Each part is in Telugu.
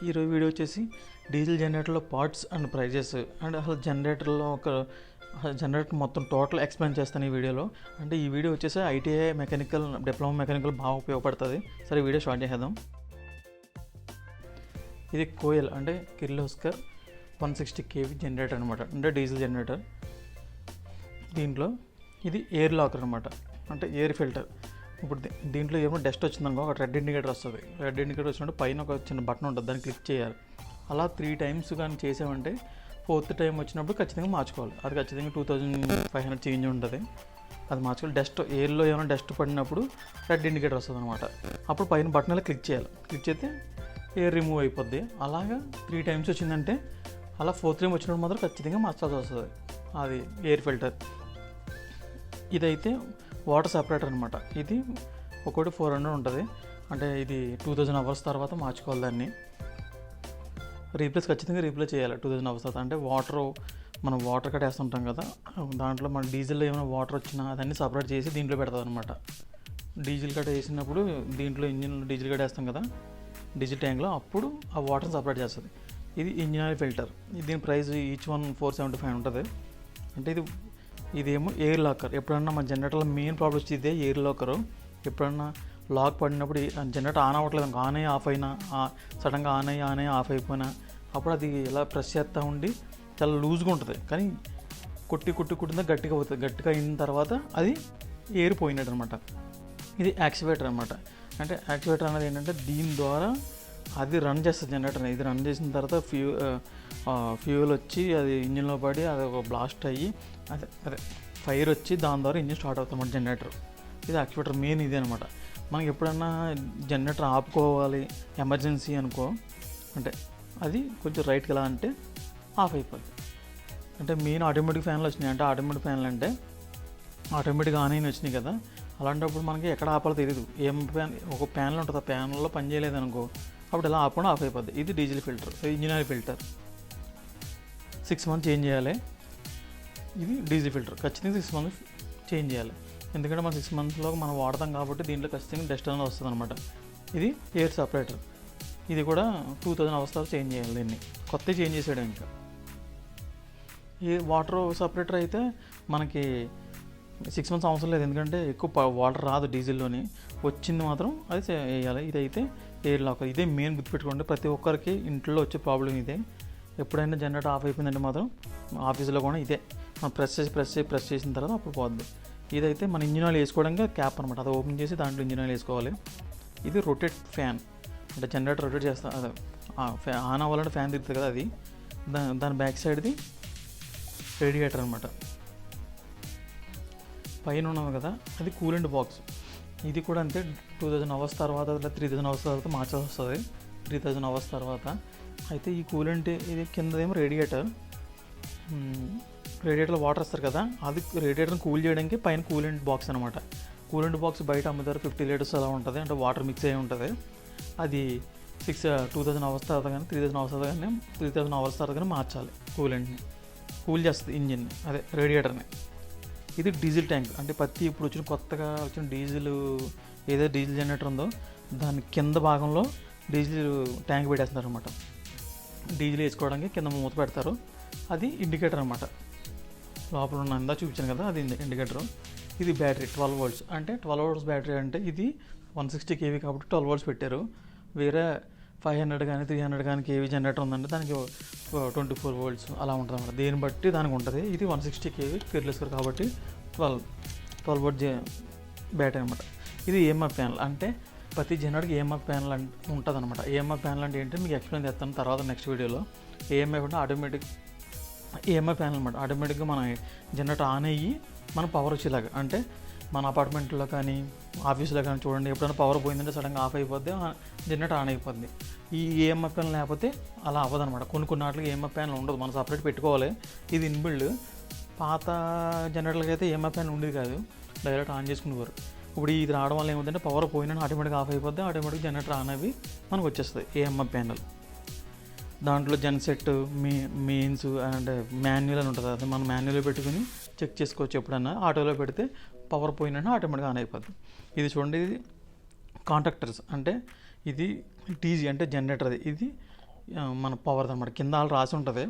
ఈరోజు వీడియో వచ్చేసి డీజిల్ జనరేటర్లో పార్ట్స్ అండ్ ప్రైజెస్ అండ్ అసలు జనరేటర్లో జనరేటర్ మొత్తం టోటల్ ఎక్స్ప్లెయిన్ చేస్తాను ఈ వీడియోలో. అంటే ఈ వీడియో వచ్చేసి ఐటీఐ మెకానికల్ డిప్లొమా మెకానికల్ బాగా ఉపయోగపడుతుంది. సరే వీడియో స్టార్ట్ చేద్దాం. ఇది కోయల్ అంటే కిర్లోస్కర్ 160 kV జనరేటర్ అనమాట, అంటే డీజిల్ జనరేటర్. దీంట్లో ఇది ఎయిర్ లాకర్ అనమాట, అంటే ఎయిర్ ఫిల్టర్. ఇప్పుడు దీంట్లో ఏమో డస్ట్ వచ్చిందనుకో ఒక రెడ్ ఇండికేటర్ వస్తుంది. రెడ్ ఇండికేటర్ వచ్చినప్పుడు పైన ఒక చిన్న బటన్ ఉంటుంది, దాన్ని క్లిక్ చేయాలి. అలా 3 times కానీ చేసామంటే 4th time వచ్చినప్పుడు ఖచ్చితంగా మార్చుకోవాలి. అది ఖచ్చితంగా 2500 చేంజ్ ఉంటుంది, అది మార్చుకోవాలి. డస్ట్ ఎయిర్లో ఏమైనా డస్ట్ పడినప్పుడు రెడ్ ఇండికేటర్ వస్తుంది అనమాట. అప్పుడు పైన బటన్ అలా క్లిక్ చేయాలి. క్లిక్ చేస్తే ఎయిర్ రిమూవ్ అయిపోద్ది. అలాగా 3 times వచ్చిందంటే అలా 4th time వచ్చినప్పుడు మాత్రం ఖచ్చితంగా మార్చాల్సి వస్తుంది. అది ఎయిర్ ఫిల్టర్. ఇదైతే వాటర్ సపరేటర్ అనమాట. ఇది ఒకటి 400 ఉంటుంది, అంటే ఇది 2000 hours తర్వాత మార్చుకోవాలి. దాన్ని ఖచ్చితంగా రీప్లేస్ చేయాలి 2000 hours తర్వాత. అంటే మనం వాటర్ కట్ వేస్తుంటాం కదా, దాంట్లో మన డీజిల్లో ఏమైనా వాటర్ వచ్చినా అదన్నీ సపరేట్ చేసి దీంట్లో పెడతాం అనమాట. డీజిల్ కట్ వేసినప్పుడు దీంట్లో ఇంజిన్లో డీజిల్ కట్ వేస్తాం కదా డీజిల్ ట్యాంక్లో, అప్పుడు ఆ వాటర్ని సపరేట్ చేస్తుంది. ఇది ఇంజిన్ ఆయిల్ ఫిల్టర్. దీని ప్రైస్ ఈచ్ వన్ 475 ఉంటుంది. అంటే ఇదేమో ఎయిర్ లాకర్. ఎప్పుడన్నా మన జనరేటర్లో మెయిన్ ప్రాబ్లం వచ్చి ఇదే ఎయిర్ లాకరు. ఎప్పుడన్నా లాక్ పడినప్పుడు జనరేటర్ ఆన్ అవ్వట్లేదు, ఆన్ అయ్యి ఆఫ్ అయినా, సడన్గా ఆన్ అయ్యి ఆఫ్ అయిపోయినా, అప్పుడు అది ఇలా ప్రెస్ చేస్తూ ఉండి చాలా లూజ్గా ఉంటుంది. కానీ కుట్టిందా గట్టిగా అవుతుంది. గట్టిగా అయిన తర్వాత అది ఎయిర్ పోయినట్టు అనమాట. ఇది యాక్సివేటర్ అనమాట. అంటే యాక్సివేటర్ అనేది ఏంటంటే దీని ద్వారా అది రన్ చేస్తుంది జనరేటర్. ఇది రన్ చేసిన తర్వాత ఫ్యూయల్ వచ్చి అది ఇంజిన్లో పడి అది ఒక బ్లాస్ట్ అయ్యి అదే ఫైర్ వచ్చి దాని ద్వారా ఇంజిన్ స్టార్ట్ అవుతుంది జనరేటర్. ఇది యాక్సివేటర్ మెయిన్ ఇది అనమాట. మనకి ఎప్పుడన్నా జనరేటర్ ఆపుకోవాలి ఎమర్జెన్సీ అనుకో, అంటే అది కొంచెం రైట్కి ఎలా అంటే ఆఫ్ అయిపోద్ది. అంటే మెయిన్ ఆటోమేటిక్ ఫ్యాన్లు వచ్చినాయి. అంటే ఆటోమేటిక్ ఫ్యాన్లు అంటే ఆటోమేటిక్గా ఆన్ అయిన వచ్చినాయి కదా, అలాంటప్పుడు మనకి ఎక్కడ ఆపాలో తెలియదు. ఒక ప్యానల్ ఉంటుంది, ఆ ప్యానల్లో పని చేయలేదు అనుకో, అప్పుడు ఎలా ఆపకుండా ఆఫ్ అయిపోద్ది. ఇది diesel filter, engine oil filter. 6 months change చేయాలి. ఇది డీజిల్ ఫిల్టర్ ఖచ్చితంగా 6 months చేంజ్ చేయాలి. ఎందుకంటే మనం 6 monthsలో మనం వాడతాం కాబట్టి దీంట్లో ఖచ్చితంగా డస్ట్ అనేది వస్తుంది అనమాట. ఇది ఎయిర్ సపరేటర్. ఇది కూడా 2000 hours తర్వాత చేంజ్ చేయాలి. దీన్ని కొత్త చేంజ్ చేసాడు. ఇంకా ఈ వాటర్ సపరేటర్ అయితే మనకి 6 months అవసరం లేదు, ఎందుకంటే ఎక్కువ వాటర్ రాదు డీజిల్లోని. వచ్చింది మాత్రం అది వేయాలి. ఇదైతే ఎయిర్ లాకర్. ఇదే మెయిన్ గుర్తుపెట్టుకోండి, ప్రతి ఒక్కరికి ఇంట్లో వచ్చే ప్రాబ్లం ఇదే. ఎప్పుడైనా జనరేటర్ ఆఫ్ అయిపోయిందంటే మాత్రం ఆఫీస్లో కూడా ఇదే మనం ప్రెస్ చేసిన తర్వాత అప్పుడు పోద్ది. ఇదైతే మన ఇంజిన్ ఆయిల్ వేసుకోవడానికి క్యాప్ అనమాట. అది ఓపెన్ చేసి దాంట్లో ఇంజిన్ ఆయిల్ వేసుకోవాలి. ఇది రొటేట్ ఫ్యాన్, అంటే జనరేటర్ రొటేట్ చేస్తా, అదే ఆన్ అవ్వాలంటే ఫ్యాన్ తిరుగుతుంది కదా, అది దాని బ్యాక్ సైడ్ది రేడియేటర్ అనమాట. పైన ఉన్నది కదా అది కూలెంట్ బాక్స్. ఇది కూడా అంతే 2000 hours తర్వాత 3000 hours తర్వాత మార్చాల్సి వస్తుంది. 3000 hours తర్వాత అయితే ఈ కూలెంట్ ఇది కిందదేమో రేడియేటర్లో వాటర్ వస్తారు కదా, అది రేడియేటర్ని కూల్ చేయడానికి పైన కూలెంట్ బాక్స్ అనమాట. కూలెంట్ బాక్స్ బయట అమ్ముతారు 50 liters అలా ఉంటుంది, అంటే వాటర్ మిక్స్ అయ్యి ఉంటుంది. అది 2000 hours తర్వాత కానీ 3000 hours తర్వాత కానీ మార్చాలి. కూలెంట్ని కూల్ చేస్తుంది ఇంజిన్, అదే రేడియేటర్ని. ఇది డీజిల్ ట్యాంక్. అంటే ఇప్పుడు కొత్తగా వచ్చిన డీజిల్ జనరేటర్ ఉందో దాని కింద భాగంలో డీజిల్ ట్యాంక్ పెట్టేస్తున్నారు అనమాట. డీజిల్ వేసుకోవడానికి కింద మూత పెడతారు. అది ఇండికేటర్ అనమాట. లోపల ఉన్న ఇందా చూపించాను కదా, అది ఇండికేటరు. ఇది బ్యాటరీ 12 volts. అంటే 12 volts బ్యాటరీ. అంటే ఇది 160 kV కాబట్టి 12 volts పెట్టారు. వేరే 500 కానీ 300 కానీ కేవీ జనరేటర్ ఉందంటే దానికి 24 volts అలా ఉంటుంది అన్నమాట. దేని బట్టి దానికి ఉంటుంది. ఇది 160 kV కిర్లోస్కర్ కాబట్టి 12 volt బ్యాటరీ అనమాట. ఇది ఏఎంఎఫ్ ప్యానల్. అంటే ప్రతి జనరేటర్కి ఏఎంఎఫ్ ప్యానల్ ఉంటుంది అనమాట. ఏఎంఎఫ్ ప్యానల్ అంటే ఏంటంటే మీకు ఎక్స్ప్లెయిన్ చేస్తాను తర్వాత నెక్స్ట్ వీడియోలో. ఏఎంఎఫ్ అంటే ఆటోమేటిక్ ఏఎంఎఫ్ ప్యానల్ అనమాట. ఆటోమేటిక్గా మన జనరేటర్ ఆన్ అయ్యి మన పవర్ వచ్చేలాగా, అంటే మన అపార్ట్మెంట్లో కానీ ఆఫీస్లో కానీ చూడండి, ఎప్పుడైనా పవర్ పోయిందంటే సడన్గా ఆఫ్ అయిపోద్ది, జనరేటర్ ఆన్ అయిపోద్ది. ఈ ఏఎంఎఫ్ ప్యానల్ లేకపోతే అలా అవ్వదనమాట. కొన్ని వాటికి ఏఎంఎఫ్ ప్యానల్ ఉండదు, మనం సపరేట్ పెట్టుకోవాలి. ఇది ఇన్బిల్డ్. పాత జనరేటర్లకి అయితే ఏఎంఎఫ్ ప్యానల్ ఉండేది కాదు, డైరెక్ట్ ఆన్ చేసుకునేవారు. ఇప్పుడు ఇది రావడం వల్ల ఏమవుతుందంటే పవర్ పోయినా ఆటోమేటిక్గా ఆఫ్ అయిపోద్ది, ఆటోమేటిక్ జనరేటర్ ఆన్ అవి మనకు వచ్చేస్తుంది ఏఎంఎఫ్ ప్యానల్. దాంట్లో జెన్సెట్ మెయిన్స్ అండ్ మాన్యువల్ అని ఉంటుంది. అది మనం మాన్యువల్లో పెట్టుకుని చెక్ చేసుకోవచ్చు. ఎప్పుడన్నా ఆటోలో పెడితే పవర్ పోయినా ఆటోమేటిక్గా ఆన్ అయిపోద్ది. ఇది చూడండి, ఇది కాంటాక్టర్స్. అంటే ఇది టీజీ అంటే జనరేటర్. ఇది మన పవర్ అనమాట. కింద ఆల్ రాసి ఉంటుంది.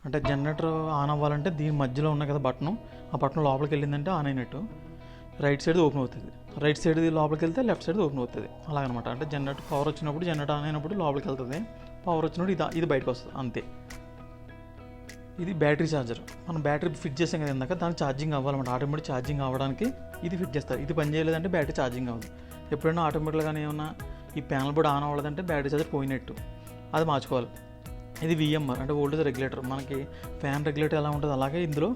అంటే జనరేటర్ ఆన్ అవ్వాలంటే దీని మధ్యలో ఉన్నాయి కదా బటన్, ఆ బటన్ లోపలికి వెళ్ళిందంటే ఆన్ అయినట్టు. రైట్ సైడ్ ఓపెన్ అవుతుంది, రైట్ సైడ్ లోపలికి వెళ్తే లెఫ్ట్ సైడ్ ఓపెన్ అవుతుంది. అలాగనమాట. అంటే జనరేటర్ పవర్ వచ్చినప్పుడు జనరేటర్ ఆన్ అయినప్పుడు లోపలికి వెళ్తుంది, పవర్ వచ్చినప్పుడు ఇది బయటకు వస్తుంది అంతే. ఇది బ్యాటరీ ఛార్జర్. మనం బ్యాటరీ ఫిట్ చేసాం కదా ఇందాక, దానికి ఛార్జింగ్ అవ్వాలన్నమాట. ఆటోమేటిక్ ఛార్జింగ్ అవ్వడానికి ఇది ఫిట్ చేస్తారు. ఇది పని చేయలేదంటే బ్యాటరీ ఛార్జింగ్ అవ్వదు. ఎప్పుడైనా ఆటోమేటిక్గా ఏమన్నా ఈ ప్యానల్ బోర్డ్ ఆన్ అవ్వలేదంటే బ్యాటరీ ఛార్జర్ పోయినట్టు, అది మార్చుకోవాలి. ఇది విఎంఆర్ అంటే వోల్టేజ్ రెగ్యులేటర్. మనకి ఫ్యాన్ రెగ్యులేటర్ ఎలా ఉంటుంది అలాగే ఇందులో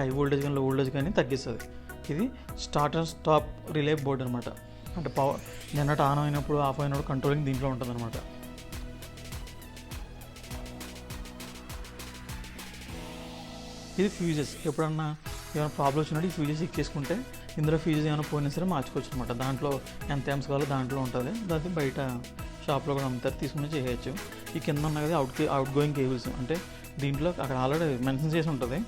హై వోల్టేజ్ కానీ లో వోల్టేజ్ కానీ తగ్గిస్తుంది. ఇది start and stop relay board అనమాట. అంటే పవర్ జనరేటర్ ఆన్ అయినప్పుడు ఆఫ్ అయినప్పుడు కంట్రోలింగ్ దీంట్లో ఉంటుంది అనమాట. ఇది ఫ్యూజెస్. ఎప్పుడన్నా ఏమైనా ప్రాబ్లం వచ్చినట్టు ఈ ఫ్యూజెస్ ఎక్కేసుకుంటే ఇందులో ఫ్యూజెస్ ఏమైనా పోయినా సరే మార్చుకోవచ్చు అనమాట. దాంట్లో ఎంత ఎంస్ కావాలో దాంట్లో ఉంటుంది. దాన్ని బయట షాప్లో కూడా అమ్ముతారు, తీసుకుని చేయొచ్చు. ఈ కింద ఉన్న కదా అవుట్ గోయింగ్ కేబుల్స్. అంటే దీంట్లో అక్కడ ఆల్రెడీ మెన్షన్ చేసి ఉంటుంది.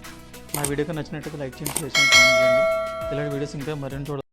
నా వీడియోకి నచ్చినట్టయితే లైక్ చేయండి, షేర్ చేయండి, కామెంట్ చేయండి. ఇలాంటి వీడియోస్ ఇంకా మరిన్ని చూడాలి.